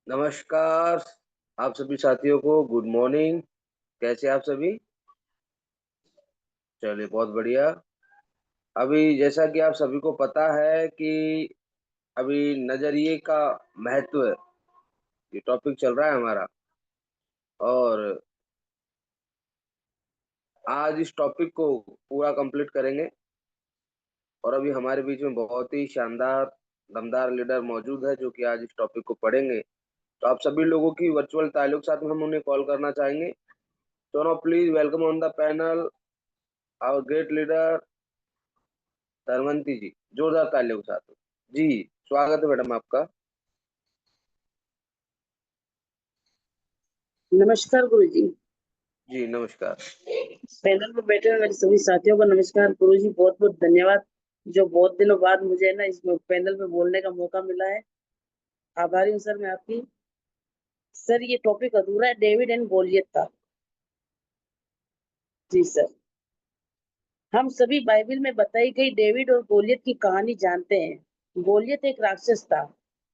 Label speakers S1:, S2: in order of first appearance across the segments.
S1: नमस्कार, आप सभी साथियों को गुड मॉर्निंग। कैसे आप सभी? चलिए बहुत बढ़िया। अभी जैसा कि आप सभी को पता है कि अभी नज़रिए का महत्व ये टॉपिक चल रहा है हमारा और आज इस टॉपिक को पूरा कंप्लीट करेंगे और अभी हमारे बीच में बहुत ही शानदार, दमदार लीडर मौजूद है जो कि आज इस टॉपिक को पढ़ेंगे। तो आप सभी लोगों की वर्चुअल तालियों के साथ में हम उन्हें कॉल करना चाहेंगे। So now please welcome on the panel our great leader Dhanwanti जी, जोरदार तालियों के साथ। जी, स्वागत है मैडम आपका।
S2: नमस्कार गुरुजी।
S1: जी, नमस्कार।
S2: पैनल पर बैठे हुए मेरे सभी साथियों को नमस्कार। गुरुजी बहुत बहुत धन्यवाद, जो बहुत दिनों बाद मुझे ना इसमें पैनल पे बोलने का मौका मिला है। आभारी हूँ सर मैं आपकी। सर ये टॉपिक अधूरा है, डेविड एंड गोलियत का। जी सर, हम सभी बाइबल में बताई गई डेविड और गोलियत की कहानी जानते हैं। गोलियत एक राक्षस था।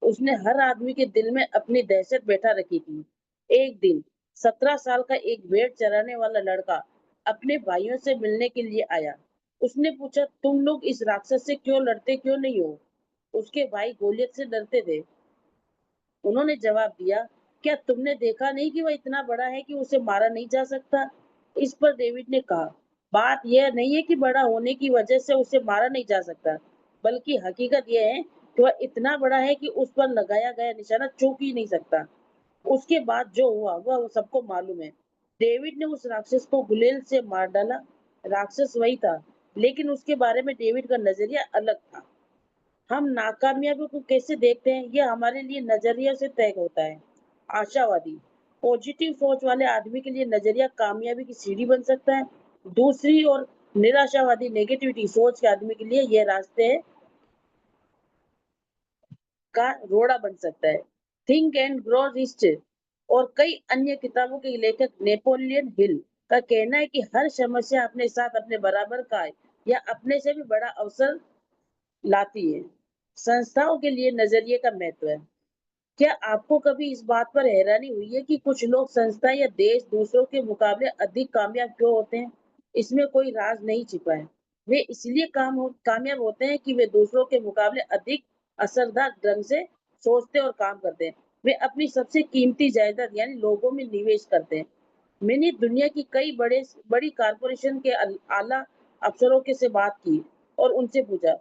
S2: उसने हर आदमी के दिल में अपनी दहशत बैठा रखी थी। एक दिन 17 साल का एक भेड़ चराने वाला लड़का अपने भाइयों से मिलने के लिए आया। उसने पूछा, तुम लोग इस राक्षस से क्यों लड़ते क्यों नहीं हो? उसके भाई गोलियत से डरते थे। उन्होंने जवाब दिया, क्या तुमने देखा नहीं कि वह इतना बड़ा है कि उसे मारा नहीं जा सकता? इस पर डेविड ने कहा, बात यह नहीं है कि बड़ा होने की वजह से उसे मारा नहीं जा सकता, बल्कि हकीकत यह है कि वह इतना बड़ा है कि उस पर लगाया गया निशाना चूक ही नहीं सकता। उसके बाद जो हुआ वह सबको मालूम है। डेविड ने उस राक्षस को गुलेल से मार डाला। राक्षस वही था, लेकिन उसके बारे में डेविड का नजरिया अलग था। हम नाकामयाबी को कैसे देखते हैं, यह हमारे लिए नजरिया से तय होता है। आशावादी पॉजिटिव सोच वाले आदमी के लिए नजरिया कामयाबी की सीढ़ी बन सकता है। दूसरी ओर निराशावादी नेगेटिविटी सोच के आदमी के लिए यह रास्ते का रोड़ा बन सकता है। थिंक एंड ग्रो रिच और कई अन्य किताबों के लेखक नेपोलियन हिल का कहना है कि हर समस्या अपने साथ अपने बराबर का या अपने से भी बड़ा अवसर लाती है। संस्थाओं के लिए नजरिए का महत्व है। क्या आपको कभी इस बात पर हैरानी हुई है कि कुछ लोग संस्था या देश दूसरों के मुकाबले अधिक कामयाब क्यों होते हैं? इसमें कोई राज नहीं छिपा है। वे इसलिए कामयाब होते हैं कि वे दूसरों के मुकाबले अधिक असरदार ढंग से सोचते और काम करते हैं। वे अपनी सबसे कीमती जायदाद यानी लोगों में निवेश करते हैं। मैंने दुनिया की कई बड़ी कारपोरेशन के आला अफसरों के से बात की और उनसे पूछा,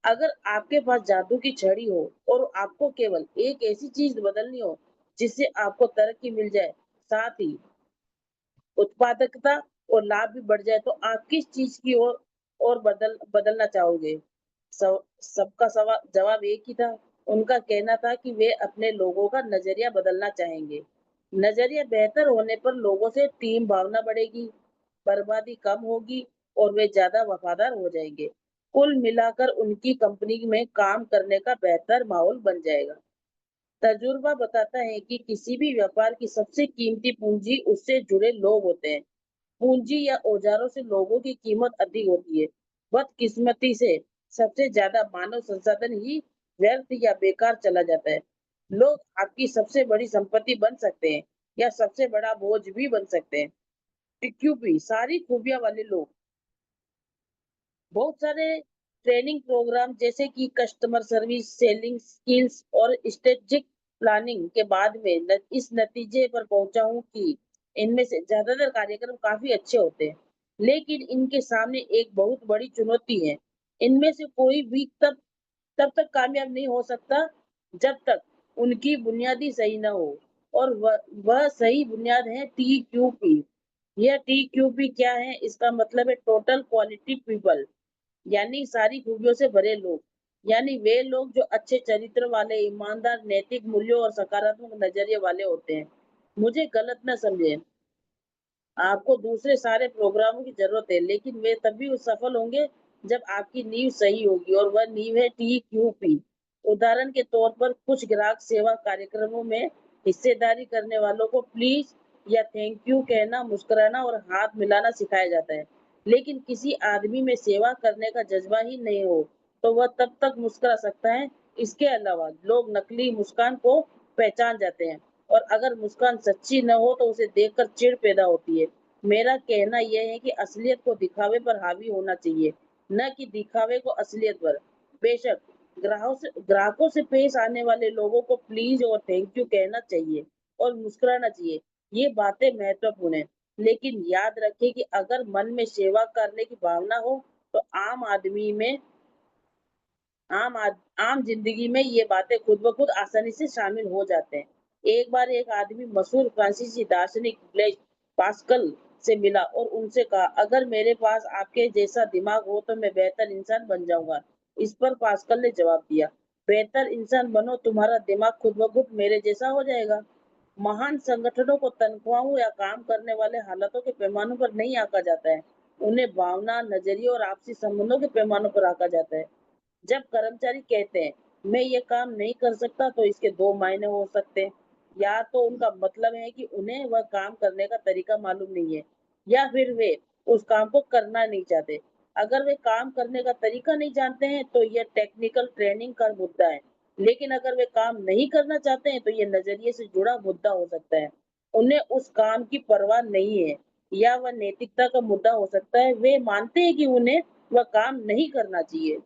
S2: अगर आपके पास जादू की छड़ी हो और आपको केवल एक ऐसी चीज बदलनी हो जिससे आपको तरक्की मिल जाए, साथ ही उत्पादकता और लाभ भी बढ़ जाए, तो आप किस चीज की और बदलना चाहोगे? सबका जवाब एक ही था। उनका कहना था कि वे अपने लोगों का नजरिया बदलना चाहेंगे। नजरिया बेहतर होने पर लोगों से टीम भावना बढ़ेगी, बर्बादी कम होगी और वे ज्यादा वफादार हो जाएंगे। कुल मिलाकर उनकी कंपनी में काम करने का बेहतर माहौल बन जाएगा। तजुर्बा बताता है कि किसी भी व्यापार की सबसे कीमती पूंजी उससे जुड़े लोग होते हैं। पूंजी या औजारों से लोगों की कीमत अधिक होती है। बदकिस्मती से सबसे ज्यादा मानव संसाधन ही व्यर्थ या बेकार चला जाता है। लोग आपकी सबसे बड़ी संपत्ति बन सकते हैं या सबसे बड़ा बोझ भी बन सकते हैं। टीक्यूपी सारी खूबियां वाले लोग। बहुत सारे ट्रेनिंग प्रोग्राम जैसे कि कस्टमर सर्विस, सेलिंग स्किल्स और स्ट्रेटेजिक प्लानिंग के बाद में इस नतीजे पर पहुंचा हूं कि इनमें से ज्यादातर कार्यक्रम काफी अच्छे होते हैं, लेकिन इनके सामने एक बहुत बड़ी चुनौती है। इनमें से कोई भी तब तक कामयाब नहीं हो सकता जब तक उनकी बुनियादी सही ना हो, और वह सही बुनियाद है TQP। यह TQP क्या है? इसका मतलब है टोटल क्वालिटी पीपल, यानी सारी खूबियों से भरे लोग। यानी वे लोग जो अच्छे चरित्र वाले, ईमानदार, नैतिक मूल्यों और सकारात्मक नजरिए वाले होते हैं। मुझे गलत न समझे, आपको दूसरे सारे प्रोग्रामों की जरूरत है, लेकिन वे तभी सफल होंगे जब आपकी नींव सही होगी, और वह नींव है TQP। उदाहरण के तौर पर कुछ ग्राहक सेवा कार्यक्रमों में हिस्सेदारी करने वालों को प्लीज या थैंक यू कहना, मुस्कुराना और हाथ मिलाना सिखाया जाता है। लेकिन किसी आदमी में सेवा करने का जज्बा ही नहीं हो तो वह तब तक मुस्कुरा सकता है। इसके अलावा लोग नकली मुस्कान को पहचान जाते हैं, और अगर मुस्कान सच्ची न हो तो उसे देखकर चिढ़ पैदा होती है। मेरा कहना यह है कि असलियत को दिखावे पर हावी होना चाहिए, न कि दिखावे को असलियत पर। बेशक ग्राहकों से पेश आने वाले लोगों को प्लीज और थैंक यू कहना चाहिए और मुस्कुराना चाहिए। ये बातें महत्वपूर्ण है, लेकिन याद रखें कि अगर मन में सेवा करने की भावना हो तो आम जिंदगी में ये बातें खुद ब खुद आसानी से शामिल हो जाते हैं। एक बार एक आदमी मशहूर फ्रांसीसी दार्शनिक ब्लेज पास्कल से मिला और उनसे कहा, अगर मेरे पास आपके जैसा दिमाग हो तो मैं बेहतर इंसान बन जाऊंगा। इस पर पास्कल ने जवाब दिया, बेहतर इंसान बनो, तुम्हारा दिमाग खुद ब खुद मेरे जैसा हो जाएगा। महान संगठनों को तनख्वाहों या काम करने वाले हालातों के पैमानों पर नहीं आंका जाता है, उन्हें भावना, नजरिए और आपसी संबंधों के पैमानों पर आंका जाता है। जब कर्मचारी कहते हैं मैं ये काम नहीं कर सकता तो इसके दो मायने हो सकते हैं। या तो उनका मतलब है कि उन्हें वह काम करने का तरीका मालूम नहीं है, या फिर वे उस काम को करना नहीं चाहते। अगर वे काम करने का तरीका नहीं जानते हैं तो यह टेक्निकल ट्रेनिंग का मुद्दा है, लेकिन अगर वे काम नहीं करना चाहते हैं तो यह नजरिए से जुड़ा मुद्दा हो सकता है। उन्हें उस काम की परवाह नहीं है, या वह नैतिकता का मुद्दा हो सकता है। वे मानते हैं कि उन्हें वह काम नहीं करना चाहिए।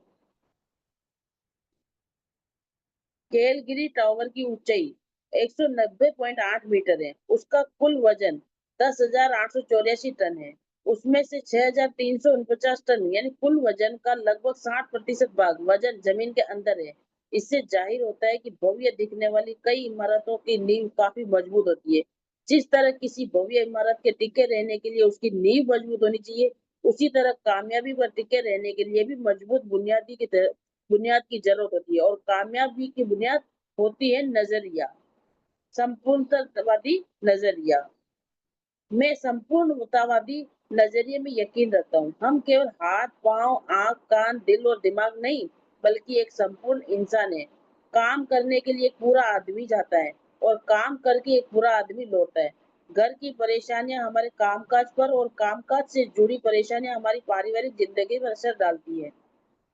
S2: केलगिरी टावर की ऊंचाई 190.8 मीटर है। उसका कुल वजन 10,884 टन है। उसमें से 6,349 टन यानी कुल वजन का लगभग 60% भाग वजन जमीन के अंदर है। इससे जाहिर होता है कि भव्य दिखने वाली कई इमारतों की नींव काफी मजबूत होती है। जिस तरह किसी भव्य इमारत के टिके रहने के लिए उसकी नींव मजबूत होनी चाहिए, उसी तरह कामयाबी पर टिके रहने के लिए भी मजबूत बुनियाद की जरूरत होती है, और कामयाबी की बुनियाद होती है नजरिया, संपूर्णतावादी नजरिया। मैं संपूर्णतावादी नजरिए में यकीन रखता हूँ। हम केवल हाथ, पांव, आंख, कान, दिल और दिमाग नहीं, बल्कि एक संपूर्ण इंसान है। काम करने के लिए एक पूरा आदमी जाता है और काम करके एक पूरा आदमी लौटता है। घर की परेशानियां हमारे कामकाज पर और कामकाज से जुड़ी परेशानियां हमारी पारिवारिक जिंदगी पर असर डालती है।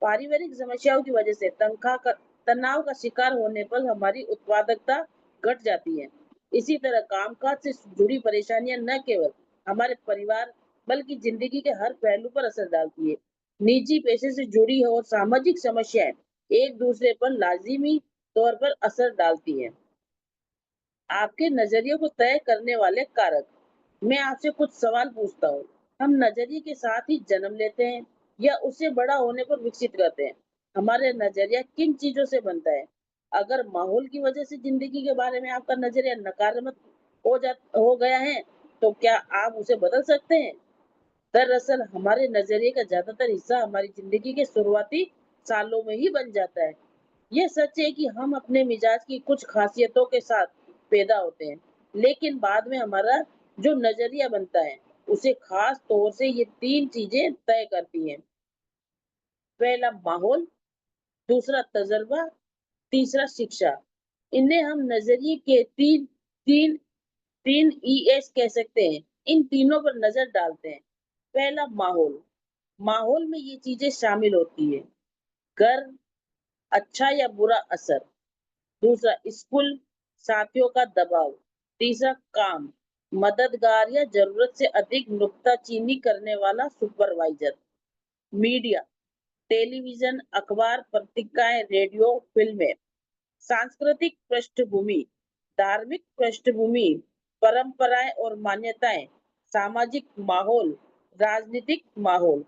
S2: पारिवारिक समस्याओं की वजह से तनाव का शिकार होने पर हमारी उत्पादकता घट जाती है। इसी तरह कामकाज से जुड़ी परेशानियां न केवल हमारे परिवार बल्कि जिंदगी के हर पहलू पर असर डालती है। निजी पेशे से जुड़ी और सामाजिक समस्याएं एक दूसरे पर लाजिमी तौर पर असर डालती हैं। आपके नजरिए को तय करने वाले कारक। मैं आपसे कुछ सवाल पूछता हूँ। हम नजरिए के साथ ही जन्म लेते हैं या उससे बड़ा होने पर विकसित करते हैं? हमारे नजरिया किन चीजों से बनता है? अगर माहौल की वजह से जिंदगी के बारे में आपका नजरिया नकारात्मक हो गया है, तो क्या आप उसे बदल सकते हैं? दरअसल हमारे नजरिए का ज्यादातर हिस्सा हमारी जिंदगी के शुरुआती सालों में ही बन जाता है। ये सच है कि हम अपने मिजाज की कुछ खासियतों के साथ पैदा होते हैं, लेकिन बाद में हमारा जो नजरिया बनता है उसे खास तौर से ये तीन चीजें तय करती हैं। पहला माहौल, दूसरा तजर्बा, तीसरा शिक्षा। इन्हें हम नजरिए के तीन तीन तीन ईएस कह सकते हैं। इन तीनों पर नजर डालते हैं। पहला माहौल। माहौल में ये चीजें शामिल होती है। घर, अच्छा या बुरा असर। दूसरा स्कूल, साथियों का दबाव। तीसरा काम, मददगार या जरूरत से अधिक नुक्ताचीनी करने वाला सुपरवाइजर। मीडिया, टेलीविजन, अखबार, पत्रिकाएं, रेडियो, फिल्में। सांस्कृतिक पृष्ठभूमि, धार्मिक पृष्ठभूमि, परंपराएं और मान्यताएं। सामाजिक माहौल, राजनीतिक माहौल।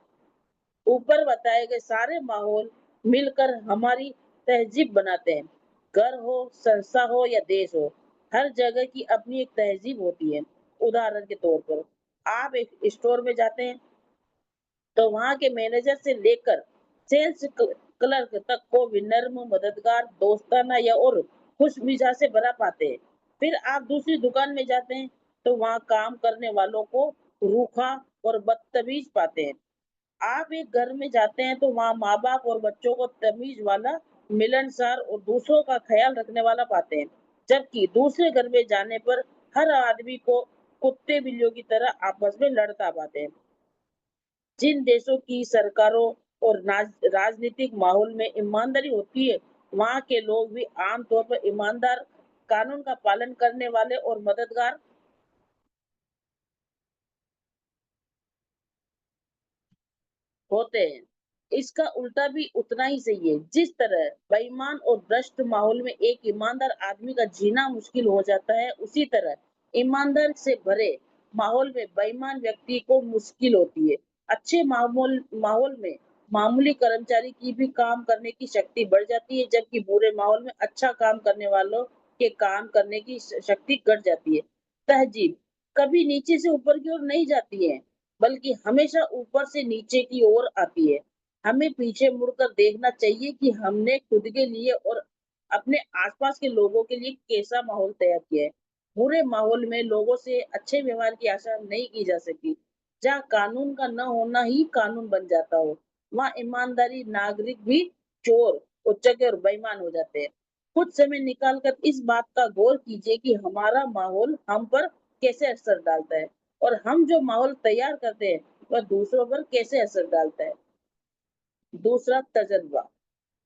S2: ऊपर बताए गए सारे माहौल मिलकर हमारी तहजीब बनाते हैं। घर हो, संस्था हो या देश हो, हर जगह की अपनी एक तहजीब होती है। उदाहरण के तौर पर आप एक स्टोर में जाते हैं तो वहां के मैनेजर से लेकर सेल्स क्लर्क तक को विनम्र, मददगार, दोस्ताना या और खुश मिजाज से भरा पाते हैं। फिर आप दूसरी दुकान में जाते हैं तो वहां काम करने वालों को रूखा और बदतमीज पाते हैं। आप एक घर में जाते हैं तो वहाँ माँ-बाप और बच्चों को तमीज़ वाला, मिलनसार और दूसरों का ख़्याल रखने वाला पाते हैं। जबकि दूसरे घर में जाने पर हर आदमी को कुत्ते-बिल्लियों की तरह आपस में लड़ता पाते हैं। जिन देशों की सरकारों और राजनीतिक माहौल में ईमानदारी होती है, वहाँ के लोग भी आम तौर पर ईमानदार कानून का पालन करने वाले और मददगार होते हैं। इसका उल्टा भी उतना ही सही है। जिस तरह बेईमान और भ्रष्ट माहौल में एक ईमानदार आदमी का जीना मुश्किल हो जाता है, उसी तरह ईमानदार से भरे माहौल में बेईमान व्यक्ति को मुश्किल होती है। अच्छे माहौल माहौल में मामूली कर्मचारी की भी काम करने की शक्ति बढ़ जाती है, जबकि बुरे माहौल में अच्छा काम करने वालों के काम करने की शक्ति घट जाती है। तहजीब कभी नीचे से ऊपर की ओर नहीं जाती है, बल्कि हमेशा ऊपर से नीचे की ओर आती है। हमें पीछे मुड़कर देखना चाहिए कि हमने खुद के लिए और अपने आसपास के लोगों के लिए कैसा माहौल तैयार किया है। बुरे माहौल में लोगों से अच्छे व्यवहार की आशा नहीं की जा सकती। जहाँ कानून का न होना ही कानून बन जाता हो, वहाँ ईमानदारी नागरिक भी चोर, उच्चके और बेईमान हो जाते हैं। कुछ समय निकालकर इस बात का गौर कीजिए कि हमारा माहौल हम पर कैसे असर डालता है, और हम जो माहौल तैयार करते हैं वह दूसरों पर कैसे असर डालता है। दूसरा, तजर्बा।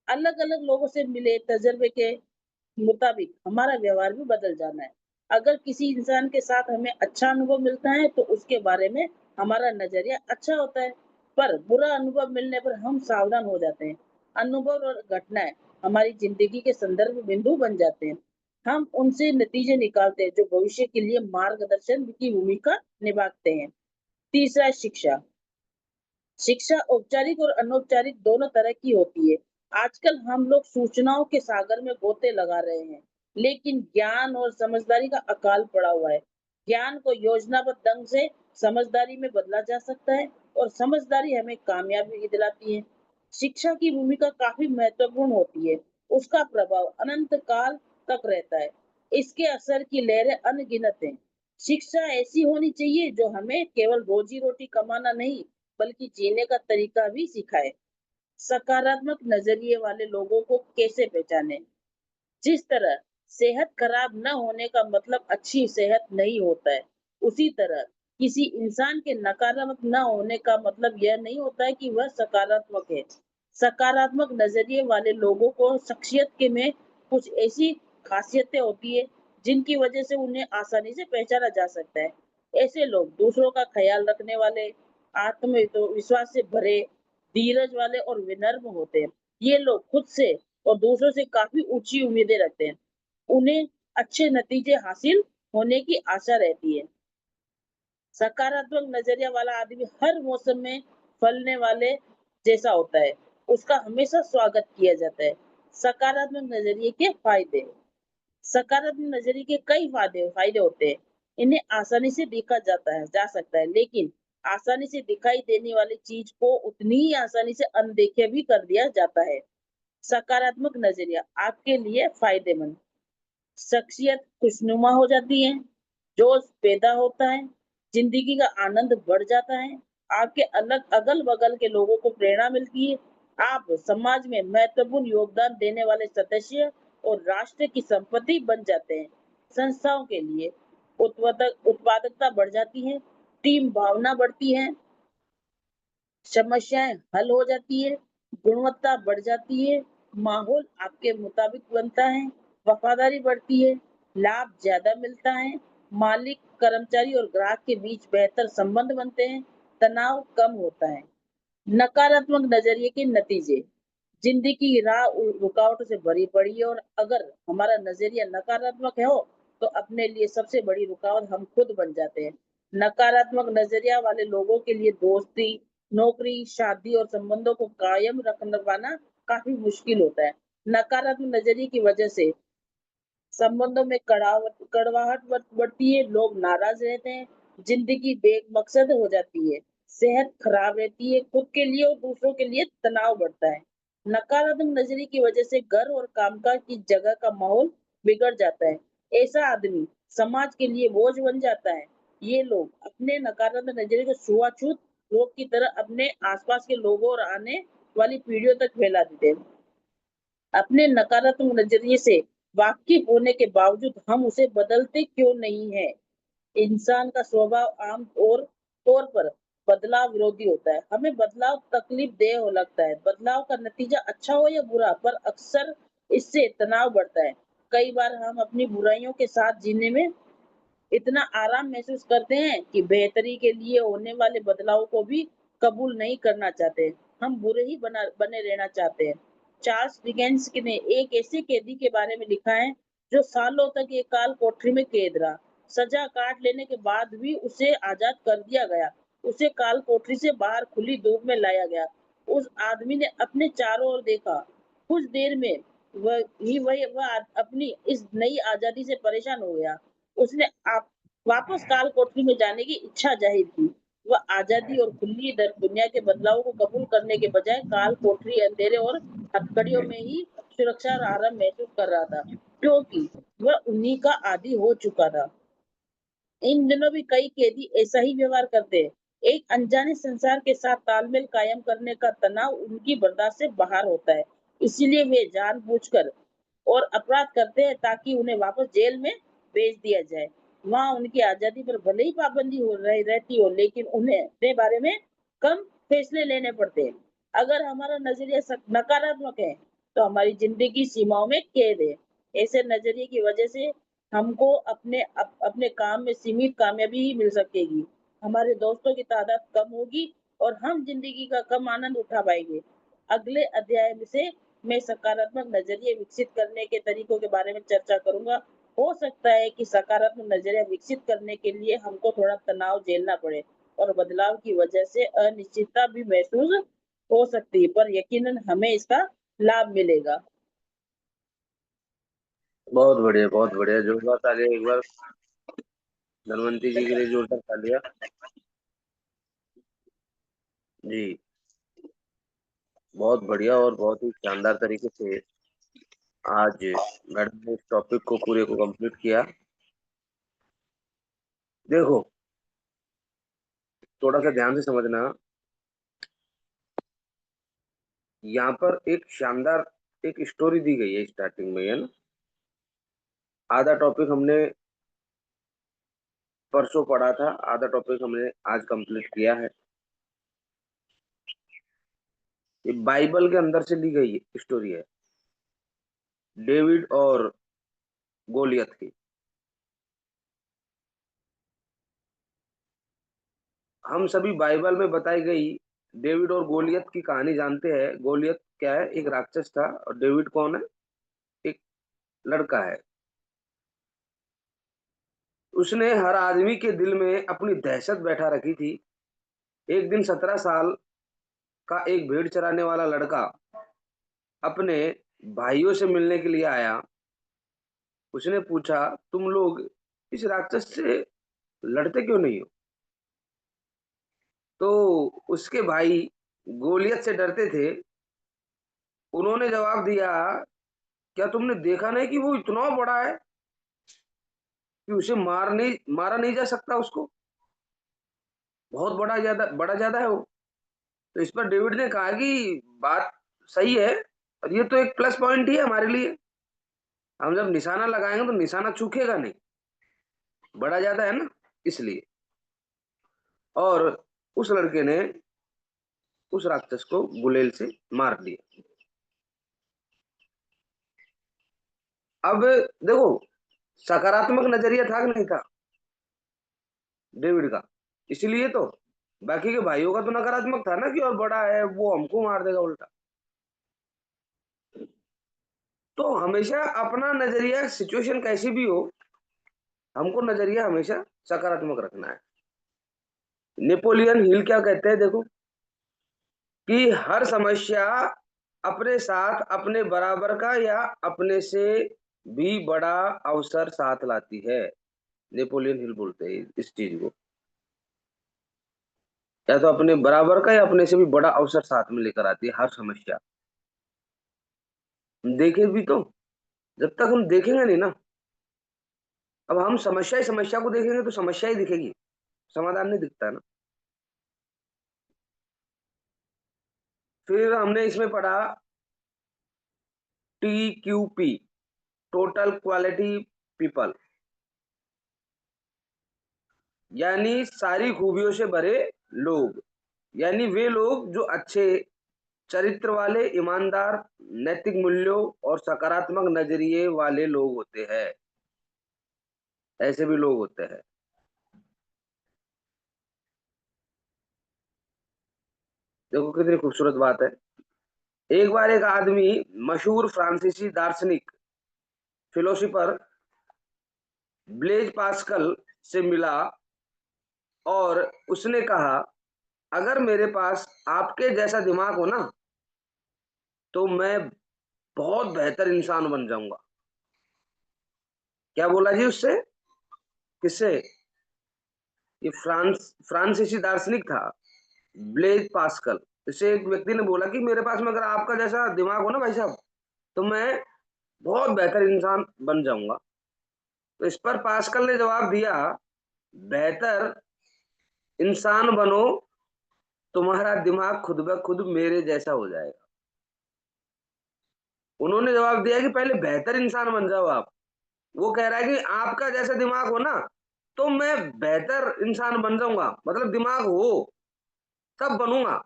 S2: अलग अलग लोगों से मिले तजर्बे के मुताबिक हमारा व्यवहार भी बदल जाना है। अगर किसी इंसान के साथ हमें अच्छा अनुभव मिलता है तो उसके बारे में हमारा नजरिया अच्छा होता है, पर बुरा अनुभव मिलने पर हम सावधान हो जाते हैं। अनुभव और घटनाएं हमारी जिंदगी के संदर्भ बिंदु बन जाते हैं। हम उनसे नतीजे निकालते हैं जो भविष्य के लिए मार्गदर्शन की भूमिका निभाते हैं। तीसरा, शिक्षा। शिक्षा औपचारिक और अनौपचारिक दोनों तरह की होती है। आजकल हम लोग सूचनाओं के सागर में गोते लगा रहे हैं, लेकिन ज्ञान और समझदारी का अकाल पड़ा हुआ है। ज्ञान को योजनाबद्ध ढंग से समझदारी में बदला जा सकता है, और समझदारी हमें कामयाबी दिलाती है। शिक्षा की भूमिका काफी महत्वपूर्ण होती है। उसका प्रभाव अनंत काल तक रहता है। इसके असर की लहरें अनगिनत हैं। शिक्षा ऐसी होनी चाहिए जो हमें केवल रोजी रोटी कमाना नहीं, बल्कि जीने का तरीका भी सिखाए। सकारात्मक नजरिए वाले लोगों को कैसे पहचाने? जिस तरह सेहत खराब न होने का मतलब अच्छी सेहत नहीं होता है, उसी तरह किसी इंसान के नकारात्मक न होने का मतलब यह नहीं होता है कि वह सकारात्मक है। सकारात्मक नजरिए वाले लोगों को शख्सियत के में कुछ ऐसी खासियतें होती है जिनकी वजह से उन्हें आसानी से पहचाना जा सकता है। ऐसे लोग दूसरों का ख्याल रखने वाले, आत्मविश्वास से भरे, धीरज वाले और विनम्र होते हैं। ये लोग खुद से और दूसरों से काफी ऊंची उम्मीदें रखते हैं। उन्हें अच्छे नतीजे हासिल होने की आशा रहती है। सकारात्मक नजरिया वाला आदमी हर मौसम में फलने वाले जैसा होता है। उसका हमेशा स्वागत किया जाता है। सकारात्मक नजरिए के फायदे। सकारात्मक नजरिए के कई फायदे फायदे होते हैं। इन्हें आसानी से देखा जा सकता है, लेकिन आसानी से दिखाई देने वाली चीज को उतनी ही आसानी से अनदेखे भी कर दिया जाता है। सकारात्मक नजरिया आपके लिए फायदेमंद। शख्सियत खुशनुमा हो जाती है, जोश पैदा होता है, जिंदगी का आनंद बढ़ जाता है, आपके अलग अगल बगल के लोगों को प्रेरणा मिलती है, आप समाज में महत्वपूर्ण योगदान देने वाले सदस्य और राष्ट्र की संपत्ति बन जाते हैं। संस्थाओं के लिए उत्पादकता बढ़ जाती है, टीम भावना बढ़ती है, समस्याएं हल हो जाती है, गुणवत्ता बढ़ जाती है, माहौल आपके मुताबिक बनता है, वफादारी बढ़ती है, लाभ ज्यादा मिलता है, मालिक, कर्मचारी और ग्राहक के बीच बेहतर संबंध बनते हैं, तनाव कम होता है। नकारात्मक नजरिए के नतीजे। जिंदगी की राह रुकावटों से भरी पड़ी है, और अगर हमारा नजरिया नकारात्मक है हो तो अपने लिए सबसे बड़ी रुकावट हम खुद बन जाते हैं। नकारात्मक नजरिया वाले लोगों के लिए दोस्ती, नौकरी, शादी और संबंधों को कायम रखना पाना काफी मुश्किल होता है। नकारात्मक नजरिए की वजह से संबंधों में कड़वाहट बढ़ती है, लोग नाराज रहते हैं, जिंदगी बेमकसद हो जाती है, सेहत खराब रहती है, खुद के लिए और दूसरों के लिए तनाव बढ़ता है। नकारात्मक नजरिए की वजह से घर और कामकाज की जगह का माहौल बिगड़ जाता है। ऐसा आदमी समाज के लिए बोझ बन जाता है। ये लोग अपने नकारात्मक नजरिए को छुआछूत रोग की तरह अपने आसपास के लोगों और आने वाली पीढ़ियों तक फैला देते हैं। अपने नकारात्मक नजरिए से वाकिफ होने के बावजूद हम उसे बदलते क्यों नहीं है? इंसान का स्वभाव आम तौर पर बदलाव विरोधी होता है। हमें बदलाव तकलीफ देह हो लगता है। बदलाव का नतीजा अच्छा हो या बुरा, पर अक्सर इससे तनाव बढ़ता है। कई बार हम अपनी बुराइयों के साथ जीने में इतना आराम महसूस करते हैं कि बेहतरी के लिए होने वाले बदलाव को भी कबूल नहीं करना चाहते। हम बुरे ही बने रहना चाहते हैं। चार्ल्स डिकेंस ने एक ऐसे कैदी के बारे में लिखा है जो सालों तक एक काल कोठरी में कैद रहा। सजा काट लेने के बाद भी उसे आजाद कर दिया गया। उसे काल कोठरी से बाहर खुली धूप में लाया गया। उस आदमी ने अपने चारों ओर देखा। कुछ देर में वह अपनी इस नई आजादी से परेशान हो गया। उसने वापस काल कोठरी में जाने की इच्छा जाहिर की। वह आजादी और खुली दुनिया के बदलाव को कबूल करने के बजाय काल कोठरी, अंधेरे और हथकड़ियों में ही सुरक्षा और आराम महसूस कर रहा था, क्योंकि वह उन्हीं का आदी हो चुका था। इन दिनों भी कई कैदी ऐसा ही व्यवहार करते हैं। एक अनजाने संसार के साथ तालमेल कायम करने का तनाव उनकी बर्दाश्त से बाहर होता है। इसीलिए वे जानबूझकर और अपराध करते हैं ताकि उन्हें वापस जेल में भेज दिया जाए। वहाँ उनकी आजादी पर भले ही पाबंदी हो रही रहती हो, लेकिन उन्हें अपने बारे में कम फैसले लेने पड़ते हैं। अगर हमारा नजरिया नकारात्मक है, तो हमारी जिंदगी सीमाओं में कैद है। ऐसे नजरिए की वजह से हमको अपने काम में सीमित कामयाबी ही मिल सकेगी। हमारे दोस्तों की तादाद कम होगी और हम जिंदगी का कम आनंद उठा पाएंगे। अगले अध्याय से मैं सकारात्मक नजरिए विकसित करने के तरीकों के बारे में चर्चा करूंगा। हो सकता है कि सकारात्मक नजरिया विकसित करने के लिए हमको थोड़ा तनाव झेलना पड़े और बदलाव की वजह से अनिश्चितता भी महसूस हो सकती है, पर यकीनन हमें इसका लाभ मिलेगा।
S1: बहुत बढ़िया, जोरदार तालियां एक बार धनवंती जी के लिए, जोरदार तालियां। जी, बहुत बढ़िया और बहुत ही शानदार तरीके से आज मैडम ने इस टॉपिक को पूरे को कंप्लीट किया। देखो, थोड़ा सा ध्यान से समझना, यहाँ पर एक शानदार एक स्टोरी दी गई है स्टार्टिंग में, है ना। आधा टॉपिक हमने परसों पढ़ा था, आधा टॉपिक हमने आज कंप्लीट किया है। ये बाइबल के अंदर से ली गई स्टोरी है, डेविड और गोलियत की। हम सभी बाइबल में बताई गई डेविड और गोलियत की कहानी जानते हैं। गोलियत क्या है? एक राक्षस था। और डेविड कौन है? एक लड़का है। उसने हर आदमी के दिल में अपनी दहशत बैठा रखी थी। एक दिन 17 साल का एक भेड़ चराने वाला लड़का अपने भाइयों से मिलने के लिए आया। उसने पूछा, तुम लोग इस राक्षस से लड़ते क्यों नहीं हो? तो उसके भाई गोलियत से डरते थे। उन्होंने जवाब दिया, क्या तुमने देखा नहीं कि वो इतना बड़ा है कि उसे मारा नहीं जा सकता उसको? बहुत बड़ा ज्यादा है वो। तो इस पर डेविड ने कहा कि बात सही है, और ये तो एक प्लस पॉइंट ही है हमारे लिए। हम जब निशाना लगाएंगे तो निशाना चूकेगा नहीं, बड़ा ज्यादा है ना, इसलिए। और उस लड़के ने उस राक्षस को गुलेल से मार दिया। अब देखो, सकारात्मक नजरिया था कि नहीं था डेविड का? इसीलिए तो बाकी के भाइयों का तो नकारात्मक था ना, कि और बड़ा है वो, हमको मार देगा उल्टा। तो हमेशा अपना नजरिया, सिचुएशन कैसी भी हो, हमको नजरिया हमेशा सकारात्मक रखना है। नेपोलियन हिल क्या कहते हैं, देखो, कि हर समस्या अपने साथ अपने बराबर का या अपने से भी बड़ा अवसर साथ लाती है। नेपोलियन हिल बोलते हैं इस चीज को, या तो अपने बराबर का या अपने से भी बड़ा अवसर साथ में लेकर आती है हर समस्या। हम देखे भी तो, जब तक हम देखेंगे नहीं ना, अब हम समस्या ही समस्या को देखेंगे तो समस्या ही दिखेगी, समाधान नहीं दिखता ना। फिर हमने इसमें पढ़ा TQP, टोटल क्वालिटी पीपल, यानी सारी खूबियों से भरे लोग, यानी वे लोग जो अच्छे चरित्र वाले, ईमानदार, नैतिक मूल्यों और सकारात्मक नजरिए वाले लोग होते हैं। ऐसे भी लोग होते हैं। देखो कितनी खूबसूरत बात है। एक बार एक आदमी मशहूर फ्रांसीसी दार्शनिक, फिलोसोफर ब्लेज पास्कल से मिला और उसने कहा, अगर मेरे पास आपके जैसा दिमाग हो ना, तो मैं बहुत बेहतर इंसान बन जाऊंगा। क्या बोला जी उससे? किससे? ये फ्रांसीसी दार्शनिक था, ब्लेज पास्कल। इससे एक व्यक्ति ने बोला कि मेरे पास में अगर आपका जैसा दिमाग हो ना भाई साहब, तो मैं बहुत बेहतर इंसान बन जाऊंगा। तो इस पर पास्कल ने जवाब दिया, बेहतर इंसान बनो, तुम्हारा दिमाग खुद ब खुद मेरे जैसा हो जाएगा। उन्होंने जवाब दिया कि पहले बेहतर इंसान बन जाओ आप। वो कह रहा है कि आपका जैसा दिमाग हो ना, तो मैं बेहतर इंसान बन जाऊंगा, मतलब दिमाग हो तब बनूंगा।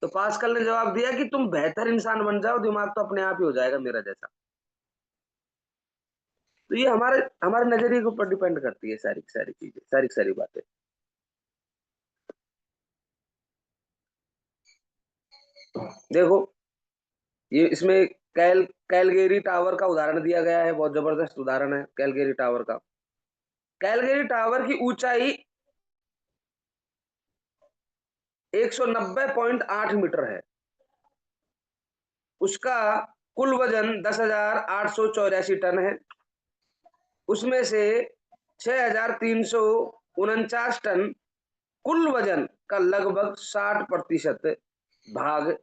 S1: तो पास्कल ने जवाब दिया कि तुम बेहतर इंसान बन जाओ, दिमाग तो अपने आप ही हो जाएगा मेरा जैसा। तो ये हमारे हमारे नजरिए के ऊपर डिपेंड करती है सारी सारी चीजें, सारी सारी बातें। देखो, ये इसमें कैलगेरी टावर का उदाहरण दिया गया है, बहुत जबरदस्त उदाहरण है कैलगेरी टावर का। कैलगेरी टावर की ऊंचाई 190.8 मीटर है। उसका कुल वजन 10,884 टन है। उसमें से 6,349 टन कुल वजन का लगभग 60% भाग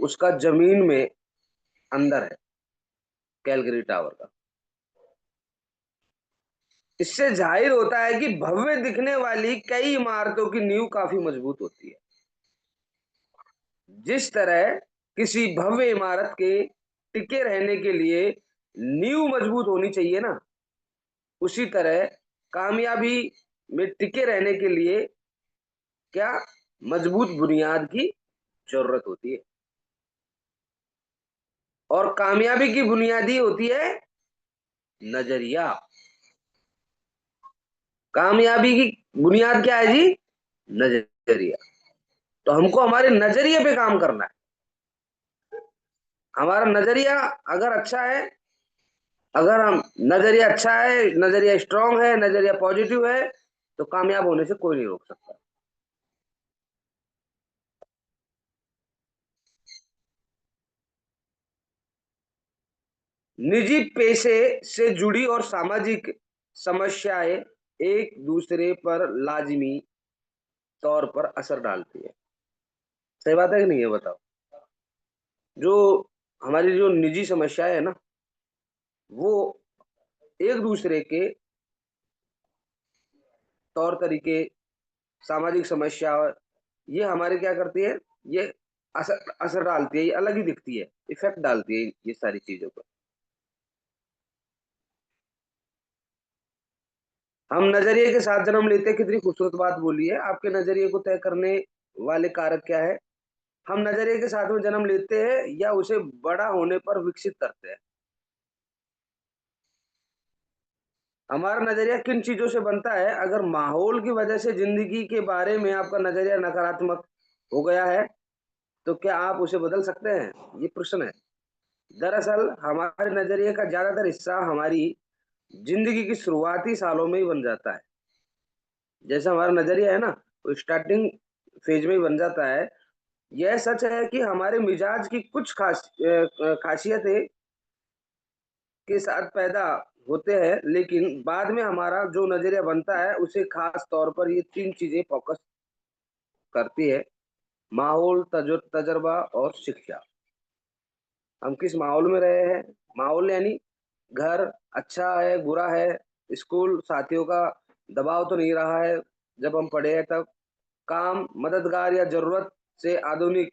S1: उसका जमीन में अंदर है, कैलगरी टावर का। इससे जाहिर होता है कि भव्य दिखने वाली कई इमारतों की नींव काफी मजबूत होती है। जिस तरह किसी भव्य इमारत के टिके रहने के लिए नींव मजबूत होनी चाहिए ना, उसी तरह कामयाबी में टिके रहने के लिए क्या मजबूत बुनियाद की जरूरत होती है। और कामयाबी की बुनियादी होती है नजरिया। कामयाबी की बुनियाद क्या है जी? नजरिया। तो हमको हमारे नजरिए पे काम करना है। हमारा नजरिया अगर अच्छा है, अगर हम नजरिया अच्छा है, नजरिया स्ट्रांग है, नजरिया पॉजिटिव है, तो कामयाब होने से कोई नहीं रोक सकता। निजी पेशे से जुड़ी और सामाजिक समस्याएं एक दूसरे पर लाजिमी तौर पर असर डालती है। सही बात है कि नहीं है बताओ? जो हमारी जो निजी समस्याएं है ना, वो एक दूसरे के तौर तरीके, सामाजिक समस्या, ये हमारे क्या करती है, ये असर असर डालती है, ये अलग ही दिखती है, इफेक्ट डालती है ये सारी चीजों पर। हम नजरिए के साथ जन्म लेते हैं, कितनी खूबसूरत बात बोली है। आपके नजरिए को तय करने वाले कारक क्या है? हम नजरिए के साथ में जन्म लेते हैं या उसे बड़ा होने पर विकसित करते हैं? हमारा नजरिया किन चीजों से बनता है? अगर माहौल की वजह से जिंदगी के बारे में आपका नजरिया नकारात्मक हो गया है, तो क्या आप उसे बदल सकते हैं? ये प्रश्न है। दरअसल हमारे नजरिए का ज्यादातर हिस्सा हमारी जिंदगी की शुरुआती सालों में ही बन जाता है। जैसा हमारा नजरिया है ना, वो स्टार्टिंग फेज में ही बन जाता है। यह सच है कि हमारे मिजाज की कुछ खासियतें के साथ पैदा होते हैं, लेकिन बाद में हमारा जो नजरिया बनता है उसे खास तौर पर ये तीन चीजें फोकस करती है: माहौल, तजर्बा और शिक्षा। हम किस माहौल में रहे हैं? माहौल यानी घर अच्छा है, बुरा है, स्कूल साथियों का दबाव तो नहीं रहा है जब हम पढ़े हैं तब, काम मददगार या जरूरत से आधुनिक,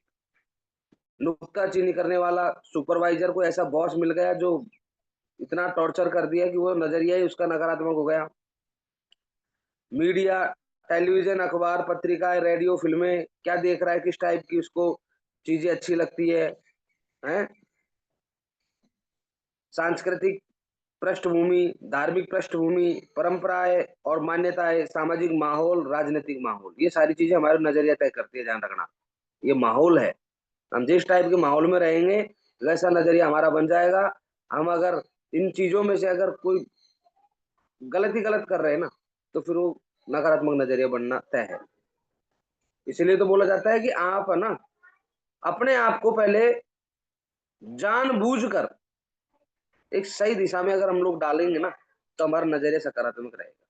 S1: नुक्ताचीनी करने वाला सुपरवाइजर, को ऐसा बॉस मिल गया जो इतना टॉर्चर कर दिया कि वो नजरिया ही उसका नकारात्मक हो गया। मीडिया, टेलीविजन, अखबार, पत्रिकाएं, रेडियो, फिल्में, क्या देख रहा है, किस टाइप की उसको चीजें अच्छी लगती है, हैं? सांस्कृतिक पृष्ठभूमि, धार्मिक पृष्ठभूमि, परंपराएं और मान्यताएं, सामाजिक माहौल, राजनीतिक माहौल, ये सारी चीजें हमारे नजरिया तय करती है, ध्यान रखना। ये माहौल है, हम जिस टाइप के माहौल में रहेंगे वैसा नजरिया हमारा बन जाएगा। हम अगर इन चीजों में से अगर कोई गलत ही गलत कर रहे हैं ना, तो फिर वो नकारात्मक नजरिया बनना तय है। इसलिए तो बोला जाता है कि आप है ना, अपने आप को पहले जानबूझकर एक सही दिशा में अगर हम लोग डालेंगे ना, तो हमारा नजरिया सकारात्मक रहेगा।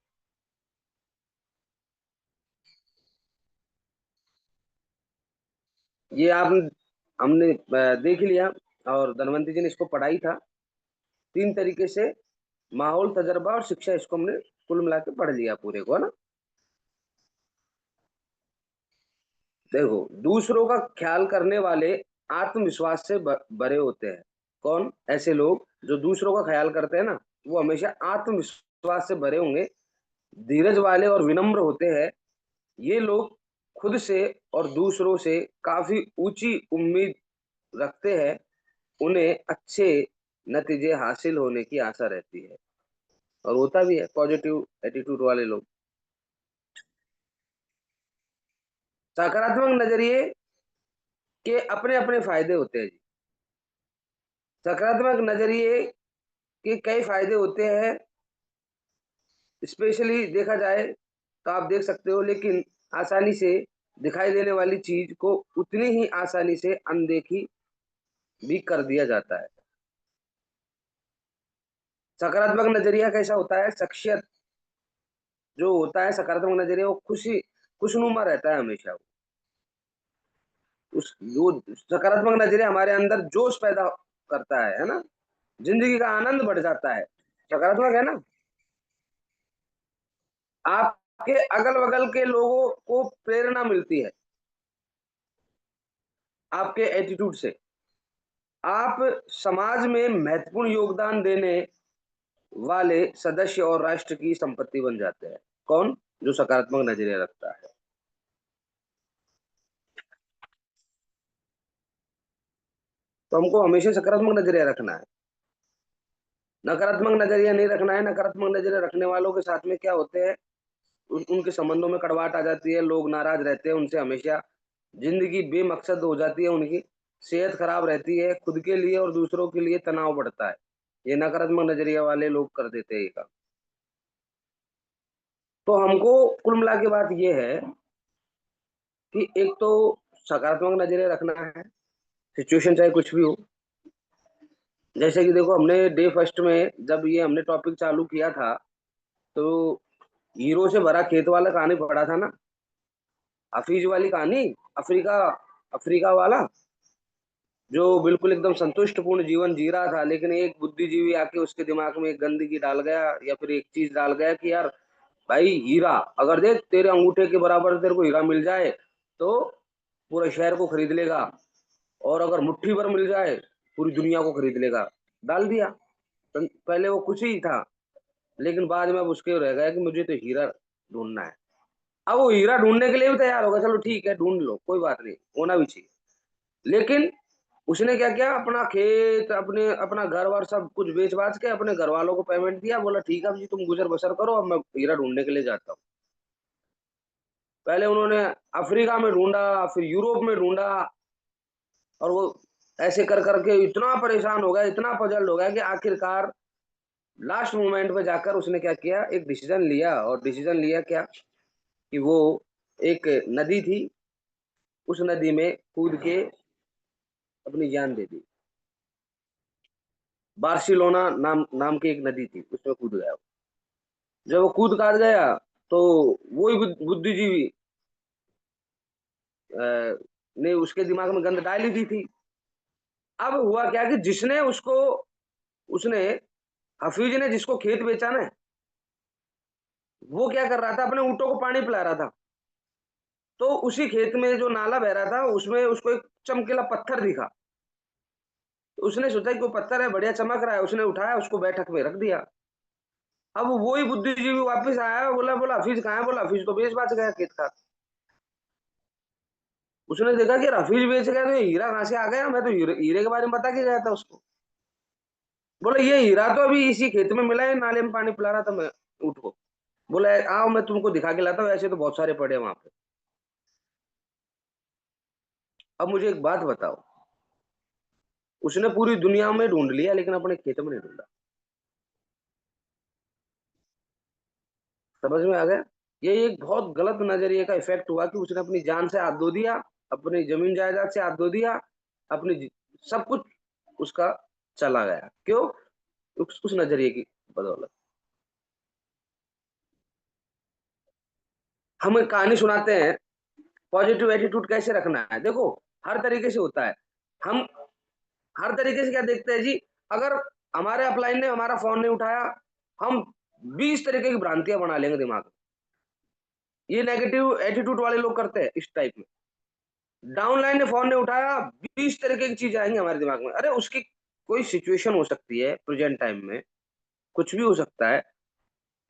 S1: ये आप हमने देख लिया, और धनवंती जी ने इसको पढ़ा ही था। 3 तरीके से माहौल, तजर्बा और शिक्षा, इसको हमने कुल मिला के पढ़ लिया पूरे को, है ना? देखो, दूसरों का ख्याल करने वाले आत्मविश्वास से भरे होते हैं। कौन? ऐसे लोग जो दूसरों का ख्याल करते हैं ना, वो हमेशा आत्मविश्वास से भरे होंगे, धीरज वाले और विनम्र होते हैं। ये लोग खुद से और दूसरों से काफी ऊंची उम्मीद रखते हैं। उन्हें अच्छे नतीजे हासिल होने की आशा रहती है, और होता भी है। पॉजिटिव एटीट्यूड वाले लोग। सकारात्मक नजरिए के अपने अपने फायदे होते हैं जी। सकारात्मक नजरिए के कई फायदे होते हैं, स्पेशली देखा जाए तो आप देख सकते हो, लेकिन आसानी से दिखाई देने वाली चीज को उतनी ही आसानी से अनदेखी भी कर दिया जाता है। सकारात्मक नजरिया कैसा होता है? शख्सियत जो होता है सकारात्मक नजरिया, वो खुशनुमा रहता है हमेशा। उस जो सकारात्मक नजरिया हमारे अंदर जोश पैदा करता है ना? जिंदगी का आनंद बढ़ जाता है। सकारात्मक है ना? आपके अगल-बगल के लोगों को प्रेरणा मिलती है आपके एटीट्यूड से। आप समाज में महत्वपूर्ण योगदान देने वाले सदस्य और राष्ट्र की संपत्ति बन जाते हैं। कौन? जो सकारात्मक नजरिया रखता है। तो हमको हमेशा सकारात्मक नजरिया रखना है, नकारात्मक नजरिया नहीं रखना है। नकारात्मक नजरिया रखने वालों के साथ में क्या होते हैं, उनके संबंधों में कड़वाहट आ जाती है, लोग नाराज रहते हैं उनसे हमेशा, जिंदगी बेमकसद हो जाती है उनकी, सेहत खराब रहती है, खुद के लिए और दूसरों के लिए तनाव बढ़ता है। ये नकारात्मक नजरिया वाले लोग कर देते हैं ये काम। तो हमको कुल मिला के बात ये है कि एक तो सकारात्मक नजरिया रखना है, सिचुएशन चाहे कुछ भी हो। जैसे कि देखो, हमने डे फर्स्ट में जब ये हमने टॉपिक चालू किया था, तो हीरो से भरा खेत वाला कहानी पढ़ा था ना, हफीज वाली कहानी, अफ्रीका अफ्रीका वाला, जो बिल्कुल एकदम संतुष्टपूर्ण जीवन जी रहा था, लेकिन एक बुद्धिजीवी आके उसके दिमाग में एक गंदगी डाल गया, या फिर एक चीज डाल गया कि यार भाई, हीरा अगर देख तेरे अंगूठे के बराबर तेरे को हीरा मिल जाए तो पूरे शहर को खरीद लेगा, और अगर मुट्ठी भर मिल जाए पूरी दुनिया को खरीद लेगा। डाल दिया। तो पहले वो कुछ ही था, लेकिन बाद में अब उसके रह गया कि मुझे तो हीरा ढूंढना है। अब वो हीरा ढूंढने के लिए भी तैयार होगा, चलो ठीक है ढूंढ लो, कोई बात नहीं, होना भी चाहिए। लेकिन उसने क्या किया, अपना खेत, अपने अपना घर वर सब कुछ बेच बाच के अपने घर वालों को पेमेंट दिया, बोला ठीक है अब जी तुम गुजर बसर करो, अब मैं हीरा ढूंढने के लिए जाता हूँ। पहले उन्होंने अफ्रीका में ढूंढा, फिर यूरोप में ढूंढा, और वो ऐसे कर करके इतना परेशान हो गया, इतना पजल हो गया कि आखिरकार लास्ट मोमेंट पे जाकर उसने क्या किया, एक डिसीजन लिया। और डिसीजन लिया क्या, कि वो एक नदी थी, उस नदी में कूद के अपनी जान दे दी। बार्सिलोना नाम नाम की एक नदी थी, उसमें कूद गया। जब वो कूद काट गया, तो वही बुद्धिजीवी ने उसके दिमाग में गंद डाल ही दी थी। अब हुआ क्या कि जिसने उसको उसने हफीज ने जिसको खेत बेचा ना, वो क्या कर रहा था, अपने ऊँटों को पानी पिला रहा था। तो उसी खेत में जो नाला बह रहा था, उसमें उसको एक चमकीला पत्थर दिखा। तो उसने सोचा कि वो पत्थर है, बढ़िया चमक रहा है, उसने उठाया, उसको बैठक में रख दिया। अब वही बुद्धिजीवी वापस आया, बोला बोला हफीज कहाँ है? बोला हफीज तो बेच बाच गया खेत का। उसने देखा कि हफीज बेच गया, तो ये हीरा कहाँ से आ गया, मैं तो हीरे हीरे के बारे में बता के गया था उसको। बोला ये हीरा तो अभी इसी खेत में मिला है, नाले में पानी पिला रहा था मैं ऊँट को। बोला आओ मैं तुमको दिखा के लाता हूँ, ऐसे तो बहुत सारे पड़े हैं वहां पे। अब मुझे एक बात बताओ, उसने पूरी दुनिया में ढूंढ लिया लेकिन अपने खेत में नहीं ढूंढा। समझ में आ गया? ये एक बहुत गलत नजरिए का इफेक्ट हुआ कि उसने अपनी जान से हाथ धो दिया, अपनी जमीन जायदाद से हाथ धो दिया, अपनी सब कुछ उसका चला गया। क्यों? उस नजरिए की बदौलत। हम एक कहानी सुनाते हैं, पॉजिटिव एटीट्यूड कैसे रखना है। देखो, हर तरीके से होता है। हम हर तरीके से क्या देखते हैं जी, अगर हमारे अपलाइन ने हमारा फोन नहीं उठाया, हम 20 तरीके की भ्रांतियां बना लेंगे दिमाग में। ये नेगेटिव एटीट्यूड वाले लोग करते हैं इस टाइप में। डाउनलाइन ने फोन नहीं उठाया, 20 तरीके की चीजें आएंगी हमारे दिमाग में। अरे उसकी कोई सिचुएशन हो सकती है प्रेजेंट टाइम में, कुछ भी हो सकता है।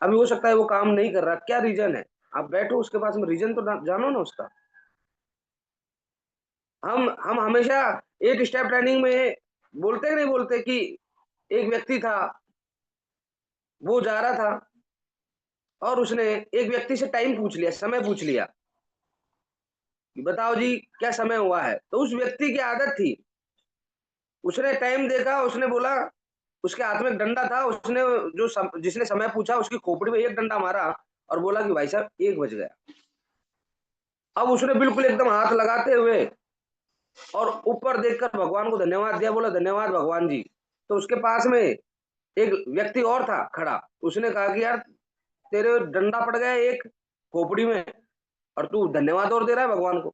S1: अभी हो सकता है वो काम नहीं कर रहा, क्या रीजन है? आप बैठो उसके पास में, रीजन तो जानो ना उसका। हम हमेशा 8 स्टेप ट्रेनिंग में बोलते नहीं बोलते कि एक व्यक्ति था, वो जा रहा था और उसने एक व्यक्ति से टाइम पूछ लिया, समय पूछ लिया कि बताओ जी क्या समय हुआ है। तो उस व्यक्ति की आदत थी, उसने टाइम देखा, उसने बोला, उसके हाथ में एक डंडा था, उसने जिसने समय पूछा उसकी खोपड़ी में एक डंडा मारा और बोला कि भाई साहब 1 बज गया। अब उसने बिल्कुल एकदम हाथ लगाते हुए और ऊपर देखकर भगवान को धन्यवाद दिया, बोला धन्यवाद भगवान जी। तो उसके पास में एक व्यक्ति और था खड़ा, उसने कहा कि यार तेरे डंडा पड़ गया एक खोपड़ी में और तू धन्यवाद और दे रहा है भगवान को।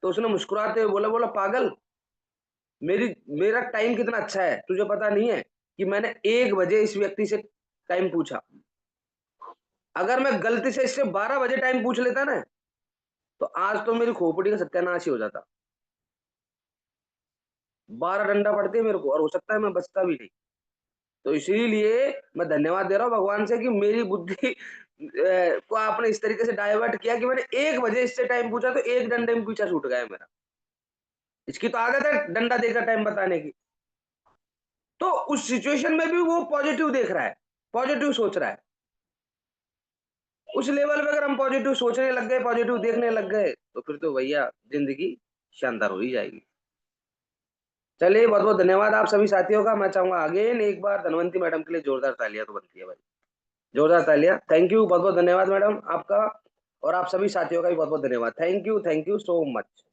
S1: तो उसने मुस्कुराते हुए बोला, बोला पागल, मेरी मेरा टाइम कितना अच्छा है तुझे पता नहीं है कि मैंने 1 बजे इस व्यक्ति से टाइम पूछा। अगर मैं गलती से इससे 12 बजे टाइम पूछ लेता ना, तो आज तो मेरी खोपड़ी का सत्यानाश ही हो जाता। 12 डंडा पड़ते मेरे को और हो सकता है मैं बचता भी नहीं। तो इसीलिए मैं धन्यवाद दे रहा हूँ भगवान से कि मेरी बुद्धि को आपने इस तरीके से डाइवर्ट किया कि मैंने 1 बजे इससे टाइम पूछा तो एक डंडे में पीछा छूट गया मेरा। इसकी तो आदत है डंडा देकर टाइम बताने की। तो उस सिचुएशन में भी वो पॉजिटिव देख रहा है, पॉजिटिव सोच रहा है। उस लेवल पे अगर हम पॉजिटिव सोचने लग गए, पॉजिटिव देखने लग गए, तो फिर तो भैया जिंदगी शानदार हो ही जाएगी। चलिए बहुत बहुत धन्यवाद आप सभी साथियों का। मैं चाहूंगा अगेन एक बार धनवंती मैडम के लिए जोरदार तालियां तो बनती है भाई, जोरदार तालियां। थैंक यू, बहुत बहुत धन्यवाद मैडम आपका। और आप सभी साथियों का भी बहुत बहुत धन्यवाद। Thank you so much.